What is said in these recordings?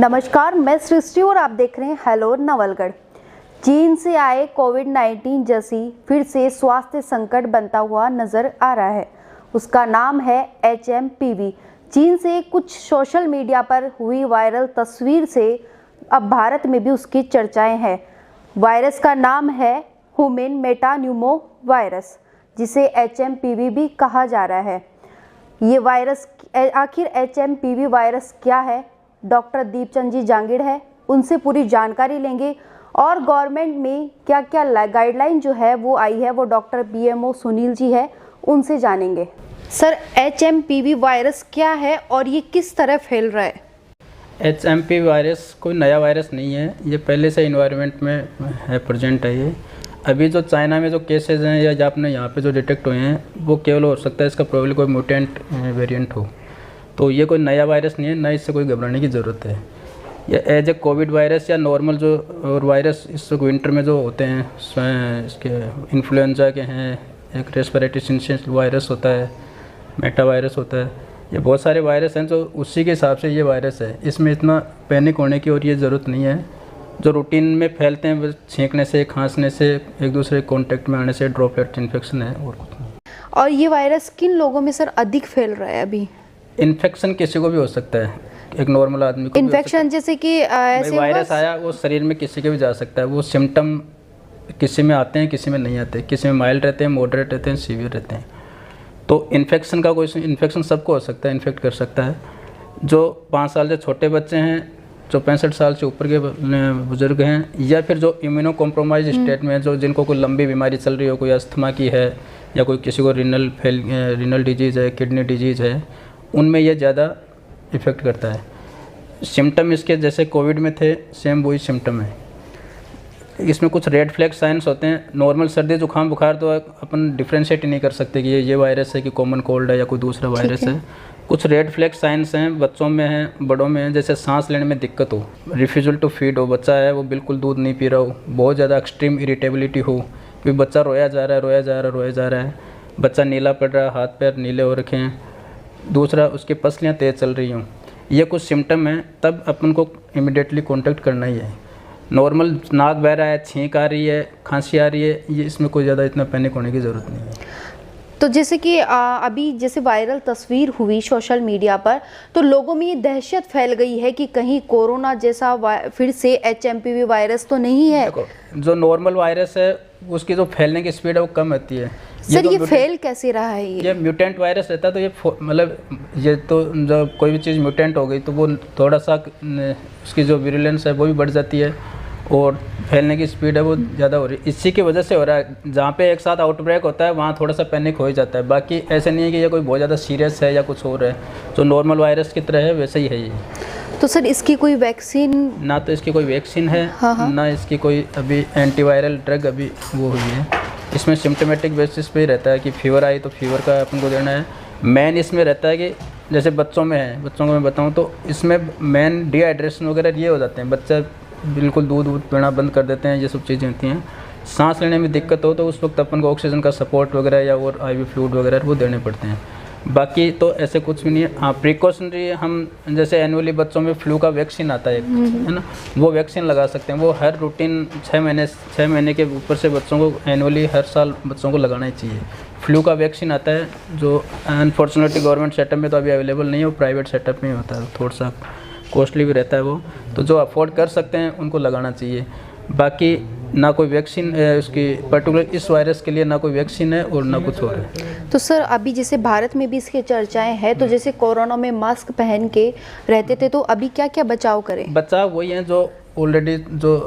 नमस्कार, मैं सृष्टि और आप देख रहे हैं हेलो नवलगढ़। चीन से आए कोविड-19 जैसी फिर से स्वास्थ्य संकट बनता हुआ नजर आ रहा है। उसका नाम है HMPV। चीन से कुछ सोशल मीडिया पर हुई वायरल तस्वीर से अब भारत में भी उसकी चर्चाएं हैं। वायरस का नाम है ह्यूमन मेटान्यूमो वायरस, जिसे HMPV भी कहा जा रहा है। ये वायरस आखिर HMPV वायरस क्या है? डॉक्टर दीपचंद जी जांगिड़ है, उनसे पूरी जानकारी लेंगे और गवर्नमेंट में क्या क्या गाइडलाइन जो है वो आई है, वो डॉक्टर BMO सुनील जी है, उनसे जानेंगे। सर, HMPV वायरस क्या है और ये किस तरह फैल रहा है? HMPV वायरस कोई नया वायरस नहीं है, ये पहले से इन्वायरमेंट में है, प्रेजेंट है। ये अभी जो चाइना में जो केसेस हैं या अपने यहाँ पे जो डिटेक्ट हुए हैं वो केवल हो सकता है इसका प्रोबेबली कोई म्यूटेंट वेरिएंट हो। तो ये कोई नया वायरस नहीं है, ना इससे कोई घबराने की ज़रूरत है। ये एज ए कोविड वायरस या नॉर्मल जो और वायरस इस विंटर में जो होते हैं, इसके इन्फ्लुएंजा के हैं, एक रेस्पिरेटरी सिंसिएंस वायरस होता है, मेटा वायरस होता है, ये बहुत सारे वायरस हैं जो उसी के हिसाब से ये वायरस है। इसमें इतना पैनिक होने की और ये ज़रूरत नहीं है। जो रूटीन में फैलते हैं वो छींकने से, खांसने से, एक दूसरे कॉन्टेक्ट में आने से ड्रॉपलेट इन्फेक्शन है और कुछ नहीं। और ये वायरस किन लोगों में सर अधिक फैल रहा है अभी? इन्फेक्शन किसी को भी हो सकता है, एक नॉर्मल आदमी को इन्फेक्शन जैसे कि ऐसे वायरस आया वो शरीर में किसी के भी जा सकता है। वो सिम्टम किसी में आते हैं, किसी में नहीं आते, किसी में माइल्ड रहते हैं, मॉडरेट रहते हैं, सीवियर रहते हैं। तो इन्फेक्शन का कोई इन्फेक्शन सबको हो सकता है, इन्फेक्ट कर सकता है। जो 5 साल से छोटे बच्चे हैं, जो 65 साल से ऊपर के बुजुर्ग हैं, या फिर जो इम्यूनो कॉम्प्रोमाइज स्टेट में, जो जिनको कोई लंबी बीमारी चल रही हो, कोई अस्थमा की है या कोई किसी को रीनल डिजीज़ है, किडनी डिजीज़ है, उनमें ये ज़्यादा इफ़ेक्ट करता है। सिम्टम इसके जैसे कोविड में थे, सेम वही सिम्टम है। इसमें कुछ रेड फ्लैग साइंस होते हैं। नॉर्मल सर्दी जुकाम बुखार तो अपन डिफ्रेंशिएट नहीं कर सकते कि ये वायरस है कि कॉमन कोल्ड है या कोई दूसरा वायरस है। कुछ रेड फ्लैग साइंस हैं, बच्चों में हैं, बड़ों में हैं। जैसे सांस लेने में दिक्कत हो, रिफ्यूजल टू फीड हो, बच्चा है वो बिल्कुल दूध नहीं पी रहा हो, बहुत ज़्यादा एक्सट्रीम इरिटेबिलिटी हो, क्योंकि बच्चा रोया जा रहा है, बच्चा नीला पड़ रहा है, हाथ पैर नीले हो रखे हैं, दूसरा उसकी पसलियाँ तेज़ चल रही हों, ये कुछ सिम्टम हैं, तब अपन को इमिडिएटली कॉन्टैक्ट करना ही है। नॉर्मल नाक बह रहा है, छींक आ रही है, खांसी आ रही है, ये इसमें कोई ज़्यादा इतना पैनिक होने की ज़रूरत नहीं है। तो जैसे कि अभी जैसे वायरल तस्वीर हुई सोशल मीडिया पर, तो लोगों में ये दहशत फैल गई है कि कहीं कोरोना जैसा फिर से HMPV वायरस तो नहीं है। देखो, जो नॉर्मल वायरस है उसकी जो फैलने की स्पीड है वो कम होती है। सर, ये फेल कैसे रहा है? ये म्यूटेंट वायरस रहता है, तो ये मतलब ये तो जब कोई भी चीज़ म्यूटेंट हो गई तो वो थोड़ा सा उसकी जो विरुलेंस है वो भी बढ़ जाती है और फैलने की स्पीड है वो ज़्यादा हो रही है। इसी की वजह से हो रहा है। जहाँ पे एक साथ आउटब्रेक होता है वहाँ थोड़ा सा पैनिक हो ही जाता है। बाकी ऐसे नहीं है कि ये कोई बहुत ज़्यादा सीरियस है या कुछ और है। जो नॉर्मल वायरस की तरह है वैसे ही है ये। तो सर, इसकी कोई वैक्सीन? ना तो इसकी कोई वैक्सीन है, ना इसकी कोई अभी एंटीवायरल ड्रग अभी वो हुई है। इसमें सिम्टोमेटिक बेसिस पे ही रहता है कि फीवर आई तो फीवर का अपन को देना है। मेन इसमें रहता है कि जैसे बच्चों में है, बच्चों को मैं बताऊँ तो इसमें मेन डिहाइड्रेशन वगैरह ये हो जाते हैं, बच्चा बिल्कुल दूध पीना बंद कर देते हैं, ये सब चीज़ें होती हैं। सांस लेने में दिक्कत हो तो उस वक्त अपन को ऑक्सीजन का सपोर्ट वगैरह या और IV फ्लूइड वगैरह वो देने पड़ते हैं। बाकी तो ऐसे कुछ भी नहीं है। हाँ, प्रिकॉशनरी हम जैसे एनुअली बच्चों में फ्लू का वैक्सीन आता है, है ना, वो वैक्सीन लगा सकते हैं। वो हर रूटीन 6 महीने के ऊपर से बच्चों को एनुअली हर साल बच्चों को लगाना ही चाहिए। फ्लू का वैक्सीन आता है जो अनफॉर्चुनेटली गवर्नमेंट सेटअप में तो अभी अवेलेबल नहीं है, वो प्राइवेट सेटअप में होता है, थोड़ा सा कॉस्टली भी रहता है वो। तो जो अफोर्ड कर सकते हैं उनको लगाना चाहिए। बाकी ना कोई वैक्सीन उसकी पर्टिकुलर इस वायरस के लिए ना कोई वैक्सीन है और ना कुछ और है। तो सर, अभी जैसे भारत में भी इसकी चर्चाएं हैं, तो जैसे कोरोना में मास्क पहन के रहते थे, तो अभी क्या क्या बचाव करें? बचाव वही है जो ऑलरेडी जो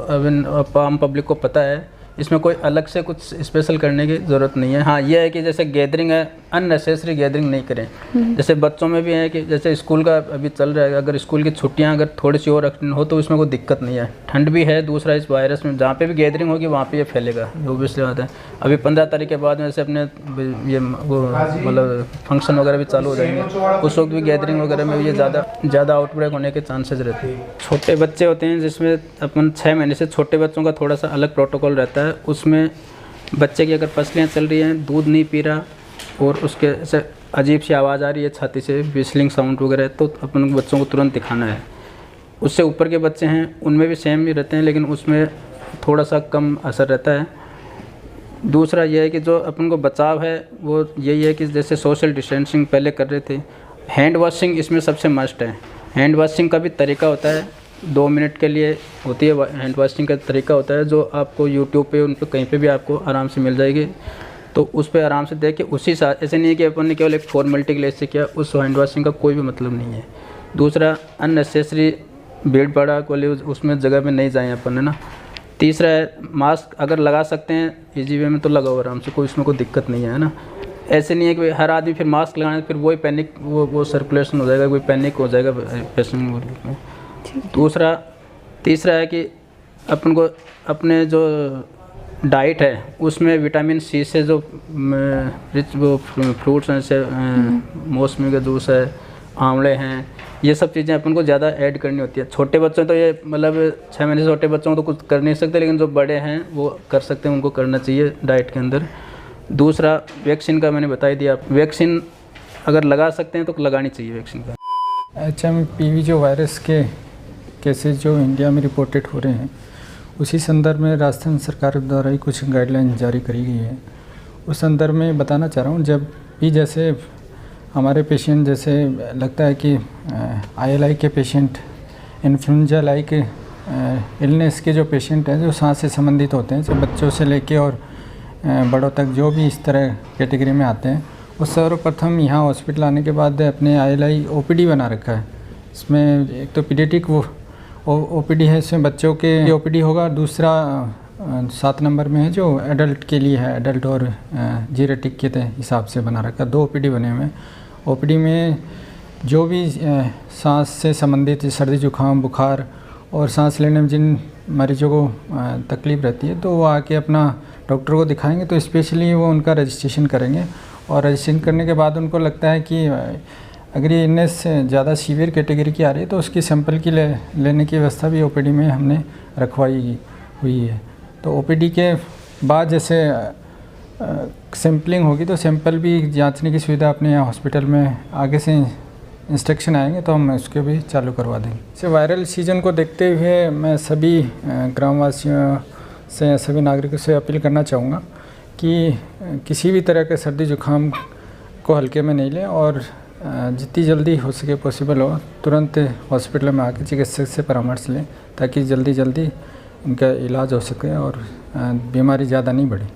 आम पब्लिक को पता है। इसमें कोई अलग से कुछ स्पेशल करने की ज़रूरत नहीं है। हाँ, ये है कि जैसे गैदरिंग है, अननेसेसरी गैदरिंग नहीं करें। जैसे बच्चों में भी है कि जैसे स्कूल का अभी चल रहा है, अगर स्कूल की छुट्टियां अगर थोड़ी सी और एक्सटेंड हो तो इसमें कोई दिक्कत नहीं है। ठंड भी है, दूसरा इस वायरस में जहाँ पे भी गैदरिंग होगी वहाँ पे ये फैलेगा, जो भी बात है। अभी 15 तारीख के बाद जैसे अपने ये वो मतलब फंक्शन वगैरह भी चालू हो जाएंगे, उस वक्त भी गैदरिंग वगैरह में ये ज़्यादा आउटब्रेक होने के चांसेस रहते हैं। छोटे बच्चे होते हैं जिसमें अपन 6 महीने से छोटे बच्चों का थोड़ा सा अलग प्रोटोकॉल रहता है। उसमें बच्चे की अगर पसलियाँ चल रही हैं, दूध नहीं पी रहा और उसके ऐसे अजीब सी आवाज़ आ रही है छाती से, विस्लिंग साउंड वगैरह, तो अपन बच्चों को तुरंत दिखाना है। उससे ऊपर के बच्चे हैं उनमें भी सेम ही रहते हैं, लेकिन उसमें थोड़ा सा कम असर रहता है। दूसरा यह है कि जो अपन को बचाव है वो यही है कि जैसे सोशल डिस्टेंसिंग पहले कर रहे थे, हैंड वॉशिंग इसमें सबसे मस्ट है। हैंड वॉशिंग का भी तरीका होता है, 2 मिनट के लिए होती है हैंड वॉशिंग का तरीका होता है, जो आपको यूट्यूब पे उन पर कहीं पे भी आपको आराम से मिल जाएगी। तो उस पर आराम से देख के उसी साथ, ऐसे नहीं है कि अपन ने केवल एक फॉर्मेलिटी के लिए से किया, उस हैंड वॉशिंग का कोई भी मतलब नहीं है। दूसरा, अननेसेसरी भीड़ भाड़ वाले उसमें जगह पे नहीं जाएँ अपन, है ना। तीसरा है, मास्क अगर लगा सकते हैं ईजी वे में तो लगाओ आराम से, कोई इसमें कोई दिक्कत नहीं है ना। ऐसे नहीं है कि हर आदमी फिर मास्क लगाने फिर वही पैनिक, वो सर्कुलेशन हो जाएगा, कोई पैनिक हो जाएगा पेशेंट में। दूसरा, तीसरा है कि अपन को अपने जो डाइट है उसमें विटामिन सी से जो रिच वो फ्रूट्स हैं, जैसे मौसमी का जूस है, आंवले हैं, ये सब चीज़ें अपन को ज़्यादा ऐड करनी होती है। छोटे बच्चों तो ये मतलब 6 महीने से छोटे बच्चों को तो कुछ कर नहीं सकते, लेकिन जो बड़े हैं वो कर सकते हैं, उनको करना चाहिए डाइट के अंदर। दूसरा, वैक्सीन का मैंने बता ही दिया, वैक्सीन अगर लगा सकते हैं तो लगानी चाहिए वैक्सीन का। HMPV जो वायरस के केसेस जो इंडिया में रिपोर्टेड हो रहे हैं, उसी संदर्भ में राजस्थान सरकार द्वारा ही कुछ गाइडलाइन जारी करी गई है। उस संदर्भ में बताना चाह रहा हूँ, जब भी जैसे हमारे पेशेंट, जैसे लगता है कि ILI के पेशेंट, इन्फ्लुएंजा लाइक इलनेस के जो पेशेंट हैं, जो सांस से संबंधित होते हैं, जो बच्चों से लेके और बड़ों तक जो भी इस तरह कैटेगरी में आते हैं, वो सर्वप्रथम यहाँ हॉस्पिटल आने के बाद अपने ILI OPD बना रखा है। इसमें एक तो पीडियाट्रिक वो OPD है, इसमें बच्चों के OPD होगा। दूसरा 7 नंबर में है जो एडल्ट के लिए है, एडल्ट और जीरेटिक के हिसाब से बना रखा है। 2 OPD बने हुए हैं। OPD में जो भी सांस से संबंधित सर्दी जुकाम बुखार और सांस लेने में जिन मरीजों को तकलीफ़ रहती है, तो वो आके अपना डॉक्टर को दिखाएंगे, तो स्पेशली वो उनका रजिस्ट्रेशन करेंगे। और रजिस्ट्रेशन करने के बाद उनको लगता है कि अगर ये इलनेस ज़्यादा सीवियर कैटेगरी की आ रही है, तो उसकी सैंपल की लेने की व्यवस्था भी OPD में हमने रखवाई हुई है। तो OPD के बाद जैसे सैम्पलिंग होगी, तो सैंपल भी जांचने की सुविधा अपने यहाँ हॉस्पिटल में आगे से इंस्ट्रक्शन आएंगे तो हम उसको भी चालू करवा देंगे। इसे वायरल सीजन को देखते हुए मैं सभी ग्रामवासियों से, सभी नागरिकों से अपील करना चाहूँगा कि किसी भी तरह के सर्दी जुकाम को हल्के में नहीं लें, और जितनी जल्दी हो सके पॉसिबल हो तुरंत हॉस्पिटल में आकर चिकित्सक से परामर्श लें, ताकि जल्दी उनका इलाज हो सके और बीमारी ज़्यादा नहीं बढ़े।